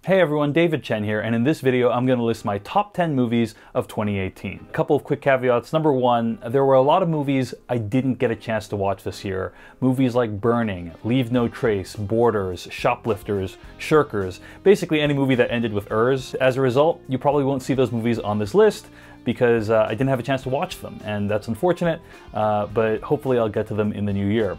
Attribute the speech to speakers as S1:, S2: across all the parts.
S1: Hey everyone, Chen here, and in this video I'm going to list my top 10 movies of 2018. A couple of quick caveats. Number one, there were a lot of movies I didn't get a chance to watch this year. Movies like Burning, Leave No Trace, Borders, Shoplifters, Shirkers, basically any movie that ended with ers. As a result, you probably won't see those movies on this list because I didn't have a chance to watch them, and that's unfortunate, but hopefully I'll get to them in the new year.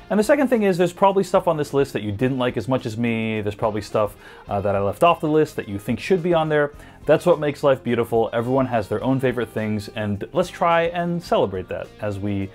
S1: And the second thing is there's probably stuff on this list that you didn't like as much as me. There's probably stuff that I left off the list that you think should be on there. That's what makes life beautiful. Everyone has their own favorite things, and let's try and celebrate that as we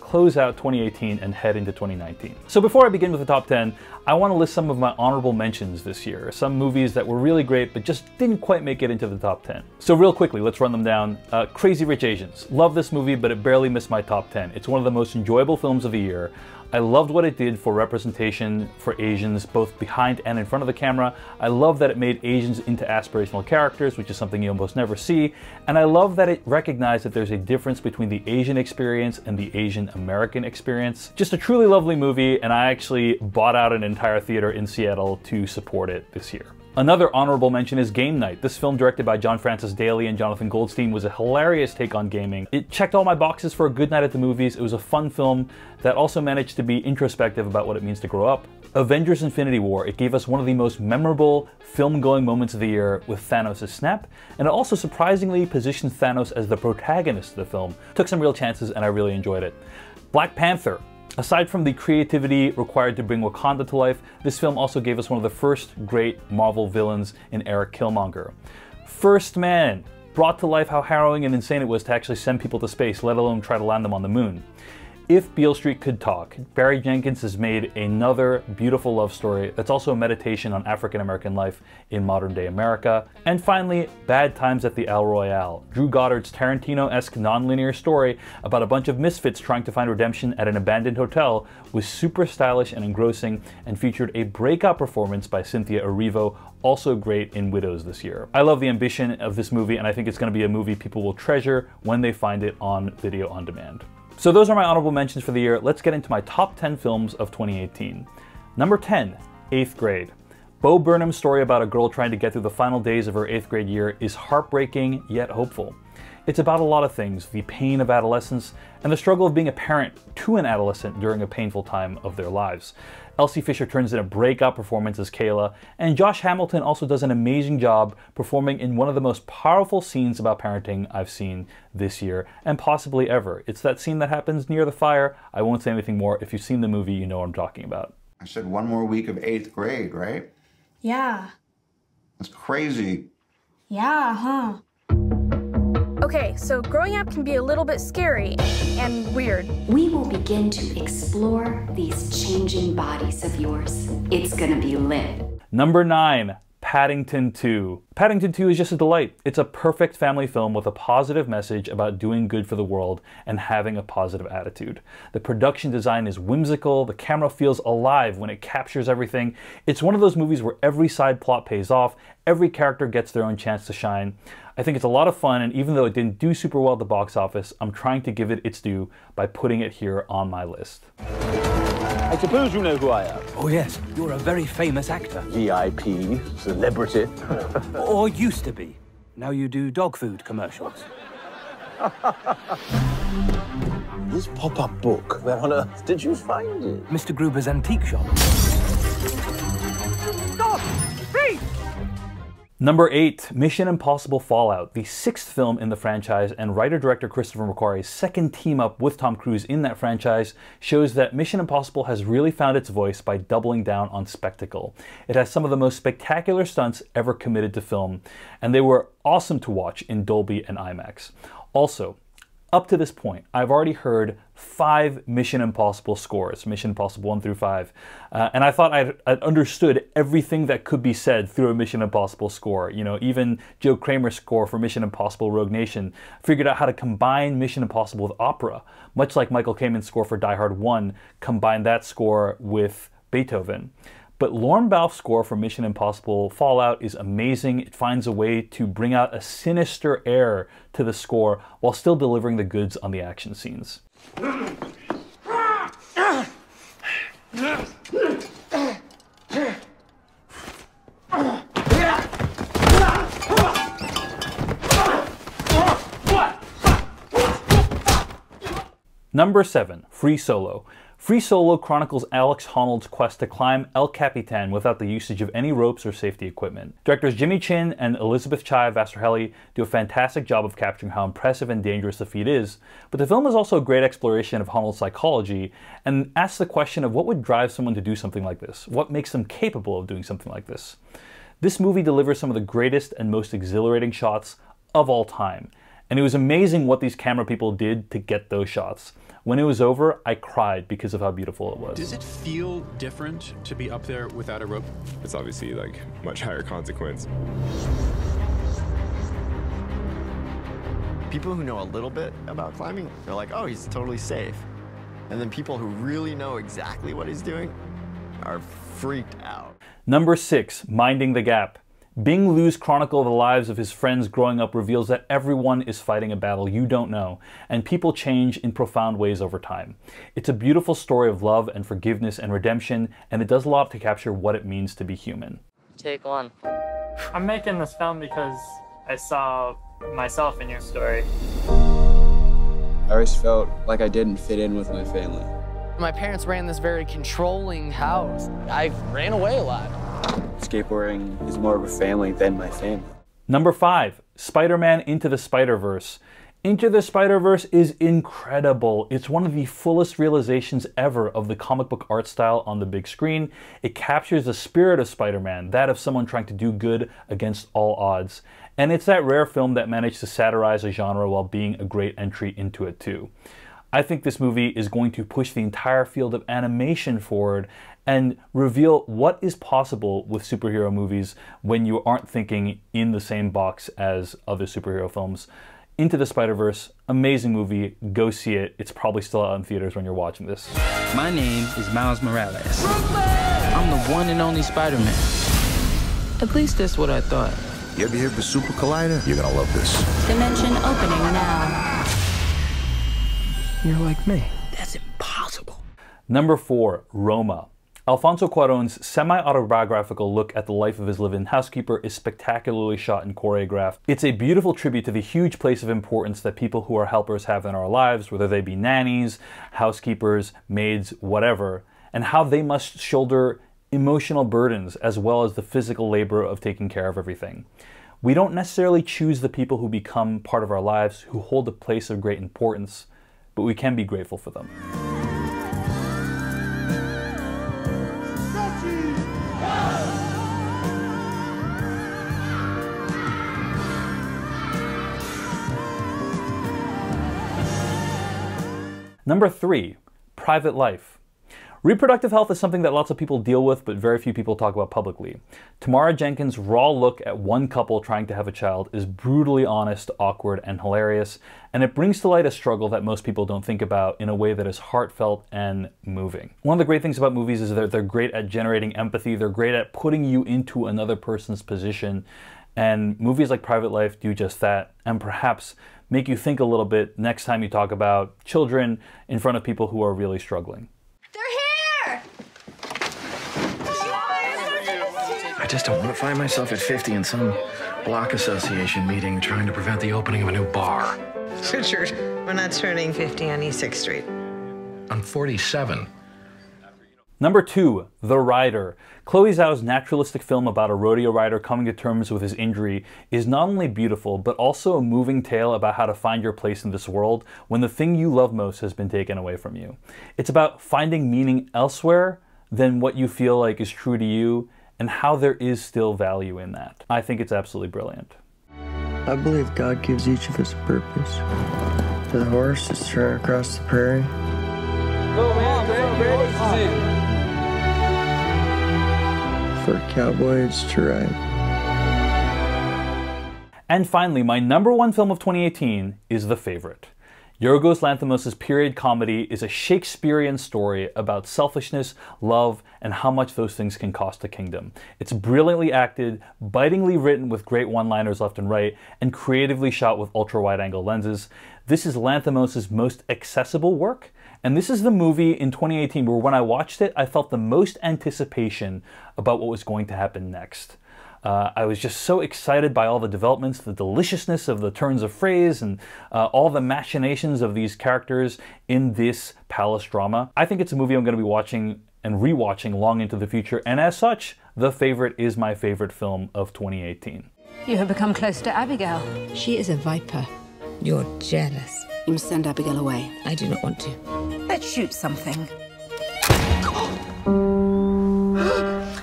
S1: close out 2018 and head into 2019. So before I begin with the top 10, I want to list some of my honorable mentions this year. Some movies that were really great but just didn't quite make it into the top 10. So real quickly, let's run them down. Crazy Rich Asians. Love this movie, but it barely missed my top 10. It's one of the most enjoyable films of the year. I loved what it did for representation for Asians, both behind and in front of the camera. I love that it made Asians into aspirational characters, which is something you almost never see. And I love that it recognized that there's a difference between the Asian experience and the Asian American experience. Just a truly lovely movie, and I actually bought out an entire theater in Seattle to support it this year. Another honorable mention is Game Night. This film, directed by John Francis Daley and Jonathan Goldstein, was a hilarious take on gaming. It checked all my boxes for a good night at the movies. It was a fun film that also managed to be introspective about what it means to grow up. Avengers Infinity War. It gave us one of the most memorable film-going moments of the year with Thanos' snap, and it also surprisingly positioned Thanos as the protagonist of the film. Took some real chances, and I really enjoyed it. Black Panther. Aside from the creativity required to bring Wakanda to life, this film also gave us one of the first great Marvel villains in Eric Killmonger. First Man brought to life how harrowing and insane it was to actually send people to space, let alone try to land them on the moon. If Beale Street Could Talk, Barry Jenkins has made another beautiful love story that's also a meditation on African American life in modern day America. And finally, Bad Times at the El Royale, Drew Goddard's Tarantino-esque nonlinear story about a bunch of misfits trying to find redemption at an abandoned hotel, was super stylish and engrossing and featured a breakout performance by Cynthia Erivo, also great in Widows this year. I love the ambition of this movie, and I think it's going to be a movie people will treasure when they find it on video on demand. So those are my honorable mentions for the year. Let's get into my top 10 films of 2018. Number 10, 8th Grade. Bo Burnham's story about a girl trying to get through the final days of her 8th grade year is heartbreaking yet hopeful. It's about a lot of things, the pain of adolescence and the struggle of being a parent to an adolescent during a painful time of their lives. Elsie Fisher turns in a breakout performance as Kayla, and Josh Hamilton also does an amazing job performing in one of the most powerful scenes about parenting I've seen this year, and possibly ever. It's that scene that happens near the fire. I won't say anything more. If you've seen the movie, you know what I'm talking about.
S2: I said one more week of 8th grade, right?
S3: Yeah.
S2: That's crazy.
S3: Yeah, huh?
S4: Okay, so growing up can be a little bit scary and weird.
S5: We will begin to explore these changing bodies of yours. It's gonna be lit.
S1: Number 9, Paddington 2. Paddington 2 is just a delight. It's a perfect family film with a positive message about doing good for the world and having a positive attitude. The production design is whimsical, the camera feels alive when it captures everything. It's one of those movies where every side plot pays off, every character gets their own chance to shine. I think it's a lot of fun, and even though it didn't do super well at the box office, I'm trying to give it its due by putting it here on my list.
S6: I suppose you know who I am.
S7: Oh yes, you're a very famous actor.
S6: VIP, celebrity.
S7: Or used to be. Now you do dog food commercials.
S6: This pop-up book, where on earth did you find it?
S7: Mr. Gruber's antique shop.
S6: Stop! Freeze!
S1: Number 8, Mission Impossible Fallout, the 6th film in the franchise, and writer-director Christopher McQuarrie's second team-up with Tom Cruise in that franchise shows that Mission Impossible has really found its voice by doubling down on spectacle. It has some of the most spectacular stunts ever committed to film, and they were awesome to watch in Dolby and IMAX. Also, up to this point, I've already heard 5 Mission Impossible scores, Mission Impossible 1 through 5, and I thought I'd understood everything that could be said through a Mission Impossible score. You know, even Joe Kramer's score for Mission Impossible Rogue Nation figured out how to combine Mission Impossible with opera, much like Michael Kamen's score for Die Hard 1 combined that score with Beethoven. But Lorne Balfe's score for Mission Impossible Fallout is amazing. It finds a way to bring out a sinister air to the score while still delivering the goods on the action scenes. Number 7, Free Solo. Free Solo chronicles Alex Honnold's quest to climb El Capitan without the usage of any ropes or safety equipment. Directors Jimmy Chin and Elizabeth Chai Vasarhelyi do a fantastic job of capturing how impressive and dangerous the feat is, but the film is also a great exploration of Honnold's psychology and asks the question of what would drive someone to do something like this? What makes them capable of doing something like this? This movie delivers some of the greatest and most exhilarating shots of all time, and it was amazing what these camera people did to get those shots. When it was over, I cried because of how beautiful it was.
S8: Does it feel different to be up there without a rope?
S9: It's obviously like much higher consequence.
S10: People who know a little bit about climbing, they're like, oh, he's totally safe. And then people who really know exactly what he's doing are freaked out.
S1: Number 6, Minding the Gap. Bing Liu's chronicle of the lives of his friends growing up reveals that everyone is fighting a battle you don't know, and people change in profound ways over time. It's a beautiful story of love and forgiveness and redemption, and it does a lot to capture what it means to be human.
S11: Take one. I'm making this film because I saw myself in your story.
S12: I always felt like I didn't fit in with my family.
S13: My parents ran this very controlling house. I ran away a lot.
S12: Skateboarding is more of a family than my family.
S1: Number 5, Spider-Man Into the Spider-Verse. Into the Spider-Verse is incredible. It's one of the fullest realizations ever of the comic book art style on the big screen. It captures the spirit of Spider-Man, that of someone trying to do good against all odds. And it's that rare film that managed to satirize a genre while being a great entry into it too. I think this movie is going to push the entire field of animation forward and reveal what is possible with superhero movies when you aren't thinking in the same box as other superhero films. Into the Spider-Verse, amazing movie, go see it. It's probably still out in theaters when you're watching this.
S14: My name is Miles Morales. I'm the one and only Spider-Man. At least that's what I thought.
S15: You ever hear of the Super Collider? You're gonna love this.
S16: Dimension opening now.
S14: You're like me. That's impossible.
S1: Number 4, Roma. Alfonso Cuarón's semi-autobiographical look at the life of his live-in housekeeper is spectacularly shot and choreographed. It's a beautiful tribute to the huge place of importance that people who are helpers have in our lives, whether they be nannies, housekeepers, maids, whatever, and how they must shoulder emotional burdens as well as the physical labor of taking care of everything. We don't necessarily choose the people who become part of our lives, who hold a place of great importance, but we can be grateful for them. Number 3, Private Life. Reproductive health is something that lots of people deal with, but very few people talk about publicly. Tamara Jenkins' raw look at one couple trying to have a child is brutally honest, awkward, and hilarious, and it brings to light a struggle that most people don't think about in a way that is heartfelt and moving. One of the great things about movies is that they're great at generating empathy, they're great at putting you into another person's position, and movies like Private Life do just that, and perhaps make you think a little bit next time you talk about children in front of people who are really struggling.
S16: They're here!
S17: I just don't want to find myself at 50 in some block association meeting trying to prevent the opening of a new bar.
S18: Richard, we're not turning 50 on East 6th Street.
S17: I'm 47.
S1: Number 2, The Rider. Chloe Zhao's naturalistic film about a rodeo rider coming to terms with his injury is not only beautiful, but also a moving tale about how to find your place in this world when the thing you love most has been taken away from you. It's about finding meaning elsewhere than what you feel like is true to you, and how there is still value in that. I think it's absolutely brilliant.
S19: I believe God gives each of us a purpose. For the horse, it's to run across the prairie.
S20: Go on, man.
S19: For a cowboy, it's to ride.
S1: And finally, my number 1 film of 2018 is The Favorite. Yorgos Lanthimos' period comedy is a Shakespearean story about selfishness, love, and how much those things can cost a kingdom. It's brilliantly acted, bitingly written with great one-liners left and right, and creatively shot with ultra-wide-angle lenses. This is Lanthimos' most accessible work, and this is the movie in 2018 where when I watched it, I felt the most anticipation about what was going to happen next. I was just so excited by all the developments, the deliciousness of the turns of phrase, and all the machinations of these characters in this palace drama. I think it's a movie I'm going to be watching and rewatching long into the future, and as such, The Favourite is my favorite film of 2018.
S21: You have become close to Abigail.
S22: She is a viper. You're jealous.
S23: You must send Abigail away.
S22: I do not want to.
S21: Let's shoot something.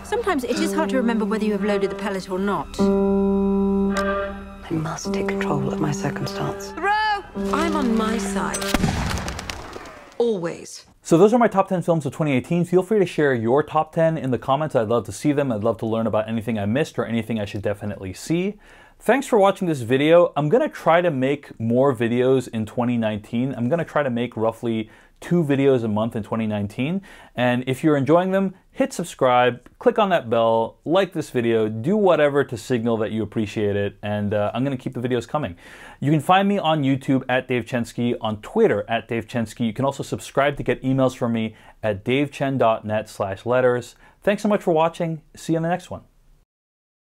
S21: Sometimes it is hard to remember whether you have loaded the pellet or not.
S23: I must take control of my circumstance.
S21: Hurrah! I'm on my side. Always.
S1: So those are my top 10 films of 2018. Feel free to share your top 10 in the comments. I'd love to see them. I'd love to learn about anything I missed or anything I should definitely see. Thanks for watching this video. I'm going to try to make more videos in 2019. I'm going to try to make roughly 2 videos a month in 2019. And if you're enjoying them, hit subscribe, click on that bell, like this video, do whatever to signal that you appreciate it, and I'm going to keep the videos coming. You can find me on YouTube at Dave Chensky, on Twitter at Dave Chensky. You can also subscribe to get emails from me at davechen.net/letters. Thanks so much for watching. See you in the next one.